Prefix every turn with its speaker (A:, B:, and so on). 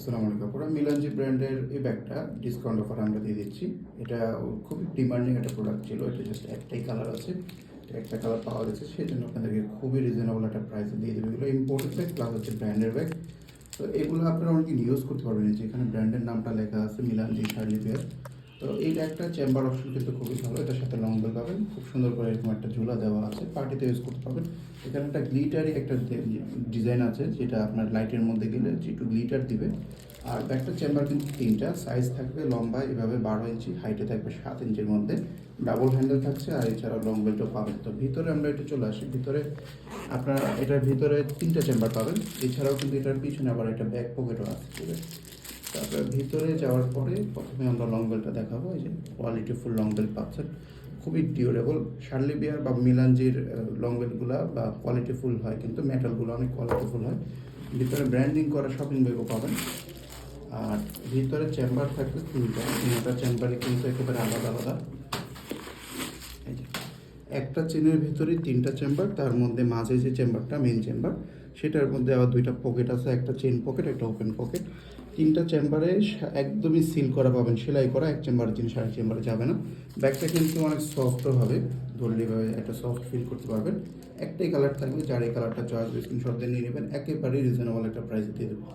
A: আসসালামু আলাইকুম। পুরো মিলানজি ব্র্যান্ডের এই ব্যাগটা ডিসকাউন্ট অফার আমরা দিয়ে দিচ্ছি। এটা খুবই ডিমান্ডিং একটা প্রোডাক্ট ছিল। এটা জাস্ট একটাই কালার আছে। একটা কালার পাওয়া গেছে, সেজন্য আপনাদেরকে খুবই রিজনেবল একটা প্রাইসে দিয়ে দেবে। এগুলো ইম্পোর্টেড ব্যাগ প্লাস হচ্ছে ব্র্যান্ডের ব্যাগ। তো এগুলো আপনারা অনেকদিন ইউজ করতে পারবেন। যেখানে ব্র্যান্ডের নামটা লেখা আছে মিলানজি শার্লি বিয়ার। তো এইটা একটা চেম্বার অপশন কিন্তু খুবই ভালো। এটার সাথে লং বেল পাবেন, খুব সুন্দর করে এরকম একটা ঝুলা দেওয়া আছে, পার্টিতে ইউজ করতে পারবেন। এখানে একটা গ্লিটারি একটা ডিজাইন আছে, যেটা আপনার লাইটের মধ্যে গেলে একটু গ্লিটার দিবে। আর ব্যাগটার চেম্বার কিন্তু তিনটা সাইজ থাকবে, লম্বা এভাবে 12 ইঞ্চি, হাইটে থাকবে 7 ইঞ্চির মধ্যে, ডাবল হ্যান্ডেল থাকছে। আর এছাড়াও লং বেল্টও পাবেন। তো ভিতরে আমরা একটু চলে আসি। ভিতরে আপনারা এটার ভিতরে তিনটা চেম্বার পাবেন। এছাড়াও কিন্তু এটার পিছনে আবার একটা ব্যাক পকেটও আছে, ঠিক আছে। তারপরে ভিতরে যাওয়ার পরে প্রথমে আমরা লং বেলটা দেখাবো। এই যে কোয়ালিটি ফুল লং বেল পাচ্ছেন, খুবই ডিউরেবল। শার্লি বিয়ার বা মিলানজির লং বেলগুলো বা কোয়ালিটি ফুল হয়, কিন্তু মেটালগুলো অনেক কোয়ালিটিফুল হয়। ভিতরে ব্র্যান্ডিং করা শপিং ব্যাগও পাবেন। আর ভিতরে চেম্বার থাকবে তিনটা চেম্বারই কিন্তু একেবারে আলাদা আলাদা। এই যে একটা চেনের ভিতরে তিনটা চেম্বার, তার মধ্যে মাঝে যে চেম্বারটা মেন চেম্বার, সেটার মধ্যে আবার দুইটা পকেট আছে, একটা চেন পকেট একটা ওপেন পকেট। তিনটা চেম্বারে একদমই সিল করা পাবেন, সেলাই করা। এক চেম্বারের জিনিস আরেক চেম্বারে যাবে না। ব্যাগটা কিন্তু অনেক সফটও হবে, ধরলেভাবে একটা সফট ফিল করতে পারবেন। একটাই কালার থাকবে, যার এই কালারটা চয়েস স্ক্রিনশট দিয়ে নিয়ে নেবেন। একেবারেই রিজনেবল একটা প্রাইসে দিয়ে দেবো।